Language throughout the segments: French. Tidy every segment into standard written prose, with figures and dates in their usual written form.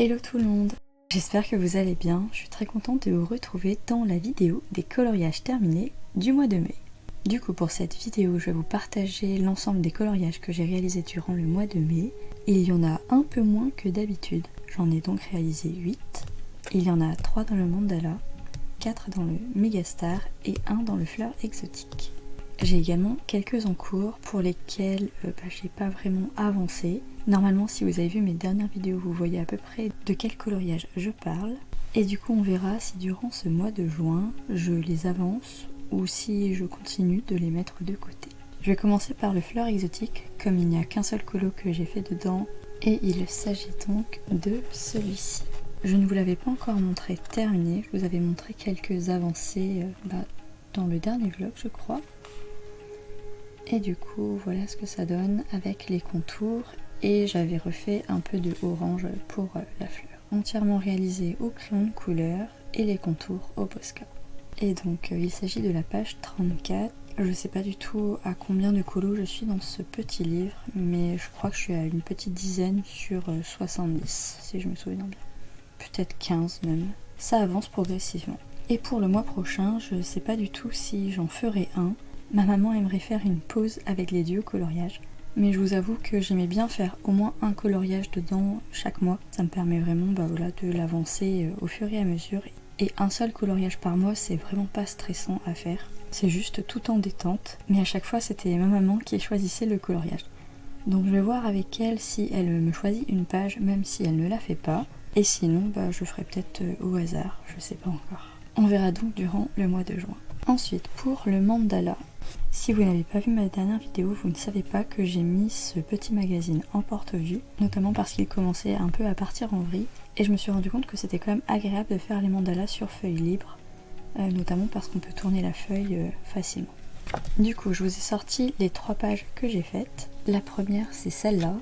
Hello tout le monde, j'espère que vous allez bien. Je suis très contente de vous retrouver dans la vidéo des coloriages terminés du mois de mai. Du coup pour cette vidéo je vais vous partager l'ensemble des coloriages que j'ai réalisés durant le mois de mai. Il y en a un peu moins que d'habitude, j'en ai donc réalisé 8. Il y en a 3 dans le mandala, 4 dans le Megastar et 1 dans le fleur exotique. J'ai également quelques en cours pour lesquels j'ai pas vraiment avancé. Normalement si vous avez vu mes dernières vidéos vous voyez à peu près de quel coloriage je parle. Et du coup on verra si durant ce mois de juin je les avance ou si je continue de les mettre de côté. Je vais commencer par le fleur exotique comme il n'y a qu'un seul colo que j'ai fait dedans et il s'agit donc de celui-ci. Je ne vous l'avais pas encore montré terminé, je vous avais montré quelques avancées dans le dernier vlog je crois. Et du coup voilà ce que ça donne avec les contours et j'avais refait un peu de orange pour la fleur. Entièrement réalisé au crayon de couleur et les contours au Posca. Et donc il s'agit de la page 34. Je sais pas du tout à combien de colos je suis dans ce petit livre mais je crois que je suis à une petite dizaine sur 70 si je me souviens bien. Peut-être 15 même. Ça avance progressivement. Et pour le mois prochain je sais pas du tout si j'en ferai un. Ma maman aimerait faire une pause avec les duos coloriages, mais je vous avoue que j'aimais bien faire au moins un coloriage dedans chaque mois. Ça me permet vraiment de l'avancer au fur et à mesure. Et un seul coloriage par mois, c'est vraiment pas stressant à faire. C'est juste tout en détente, mais à chaque fois c'était ma maman qui choisissait le coloriage. Donc je vais voir avec elle si elle me choisit une page, même si elle ne la fait pas. Et sinon, je ferai peut-être au hasard, je sais pas encore. On verra donc durant le mois de juin. Ensuite, pour le mandala, si vous n'avez pas vu ma dernière vidéo, vous ne savez pas que j'ai mis ce petit magazine en porte-vue, notamment parce qu'il commençait un peu à partir en vrille, et je me suis rendu compte que c'était quand même agréable de faire les mandalas sur feuille libre, notamment parce qu'on peut tourner la feuille facilement. Du coup, je vous ai sorti les 3 pages que j'ai faites. La première, c'est celle-là,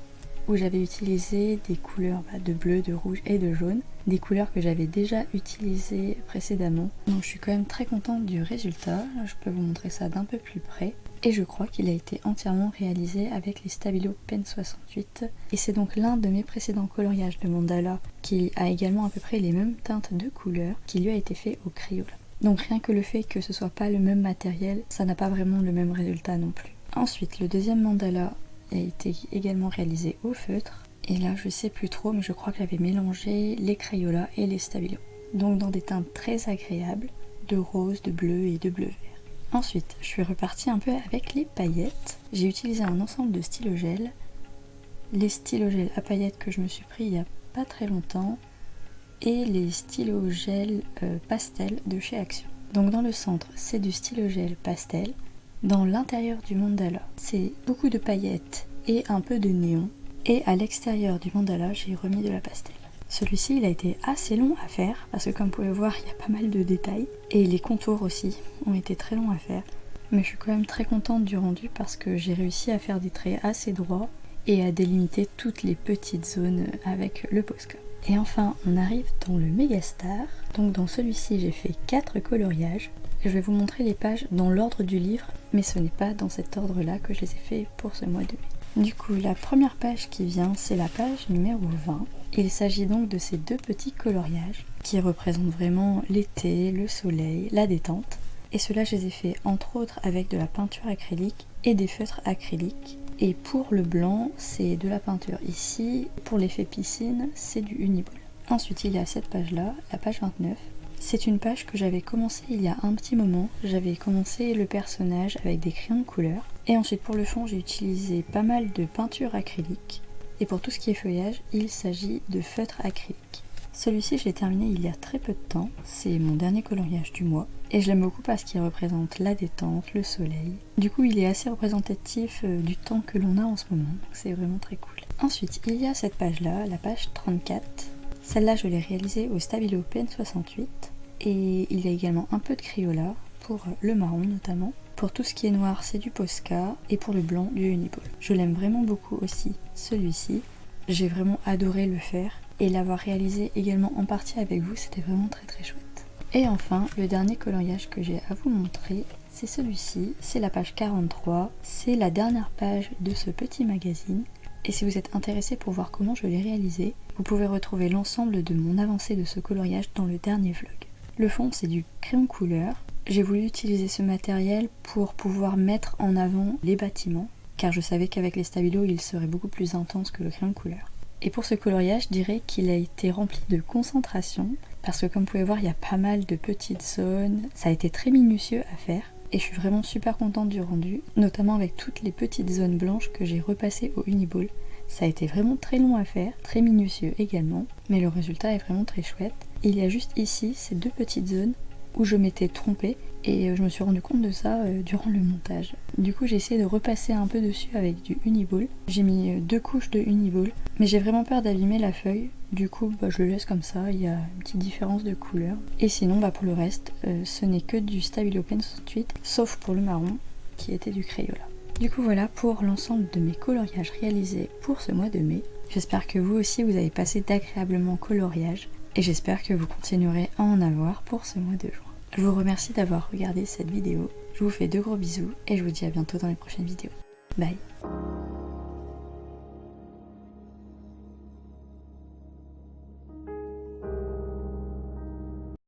où j'avais utilisé des couleurs de bleu, de rouge et de jaune, des couleurs que j'avais déjà utilisées précédemment. Donc je suis quand même très contente du résultat, je peux vous montrer ça d'un peu plus près. Et je crois qu'il a été entièrement réalisé avec les Stabilo Pen 68. Et c'est donc l'un de mes précédents coloriages de mandala qui a également à peu près les mêmes teintes de couleurs qui lui a été fait au Crayola. Donc rien que le fait que ce soit pas le même matériel, ça n'a pas vraiment le même résultat non plus. Ensuite, le deuxième mandala a été également réalisé au feutre. Et là, je sais plus trop, mais je crois que j'avais mélangé les Crayola et les Stabilo. Donc dans des teintes très agréables, de rose, de bleu et de bleu vert. Ensuite, je suis repartie un peu avec les paillettes. J'ai utilisé un ensemble de stylogels. Les stylogels à paillettes que je me suis pris il y a pas très longtemps. Et les stylogels pastel de chez Action. Donc dans le centre, c'est du stylogel pastel. Dans l'intérieur du mandala, c'est beaucoup de paillettes et un peu de néon. Et à l'extérieur du mandala, j'ai remis de la pastel. Celui-ci, il a été assez long à faire, parce que comme vous pouvez voir, il y a pas mal de détails. Et les contours aussi ont été très longs à faire. Mais je suis quand même très contente du rendu, parce que j'ai réussi à faire des traits assez droits et à délimiter toutes les petites zones avec le Posca. Et enfin, on arrive dans le Megastar. Donc dans celui-ci, j'ai fait 4 coloriages. Je vais vous montrer les pages dans l'ordre du livre, mais ce n'est pas dans cet ordre-là que je les ai fait pour ce mois de mai. Du coup, la première page qui vient, c'est la page numéro 20. Il s'agit donc de ces 2 petits coloriages qui représentent vraiment l'été, le soleil, la détente. Et ceux-là, je les ai fait entre autres avec de la peinture acrylique et des feutres acryliques. Et pour le blanc, c'est de la peinture ici. Pour l'effet piscine, c'est du Uniball. Ensuite, il y a cette page-là, la page 29. C'est une page que j'avais commencé il y a un petit moment. J'avais commencé le personnage avec des crayons de couleur. Et ensuite pour le fond j'ai utilisé pas mal de peinture acrylique. Et pour tout ce qui est feuillage, il s'agit de feutre acrylique. Celui-ci je l'ai terminé il y a très peu de temps. C'est mon dernier coloriage du mois. Et je l'aime beaucoup parce qu'il représente la détente, le soleil. Du coup il est assez représentatif du temps que l'on a en ce moment. Donc c'est vraiment très cool. Ensuite il y a cette page-là, la page 34. Celle-là, je l'ai réalisée au Stabilo Pen 68 et il y a également un peu de Crayola pour le marron notamment. Pour tout ce qui est noir, c'est du Posca et pour le blanc, du Uniball. Je l'aime vraiment beaucoup aussi, celui-ci. J'ai vraiment adoré le faire et l'avoir réalisé également en partie avec vous, c'était vraiment très très chouette. Et enfin, le dernier coloriage que j'ai à vous montrer, c'est celui-ci, c'est la page 43. C'est la dernière page de ce petit magazine. Et si vous êtes intéressé pour voir comment je l'ai réalisé, Vous pouvez retrouver l'ensemble de mon avancée de ce coloriage dans le dernier vlog. Le fond, c'est du crayon couleur. J'ai voulu utiliser ce matériel pour pouvoir mettre en avant les bâtiments, car je savais qu'avec les stabilos, il serait beaucoup plus intense que le crayon couleur. Et pour ce coloriage, je dirais qu'il a été rempli de concentration, parce que comme vous pouvez voir, il y a pas mal de petites zones. Ça a été très minutieux à faire, et je suis vraiment super contente du rendu, notamment avec toutes les petites zones blanches que j'ai repassées au Uniball. Ça a été vraiment très long à faire, très minutieux également, mais le résultat est vraiment très chouette. Il y a juste ici ces deux petites zones où je m'étais trompée et je me suis rendu compte de ça durant le montage. Du coup j'ai essayé de repasser un peu dessus avec du Uniball. J'ai mis 2 couches de Uniball, mais j'ai vraiment peur d'abîmer la feuille. Du coup je le laisse comme ça, il y a une petite différence de couleur. Et sinon pour le reste, ce n'est que du Stabilo Pen 68, sauf pour le marron qui était du Crayola. Du coup voilà pour l'ensemble de mes coloriages réalisés pour ce mois de mai. J'espère que vous aussi vous avez passé d'agréablement coloriage et j'espère que vous continuerez à en avoir pour ce mois de juin. Je vous remercie d'avoir regardé cette vidéo, je vous fais de gros bisous et je vous dis à bientôt dans les prochaines vidéos. Bye.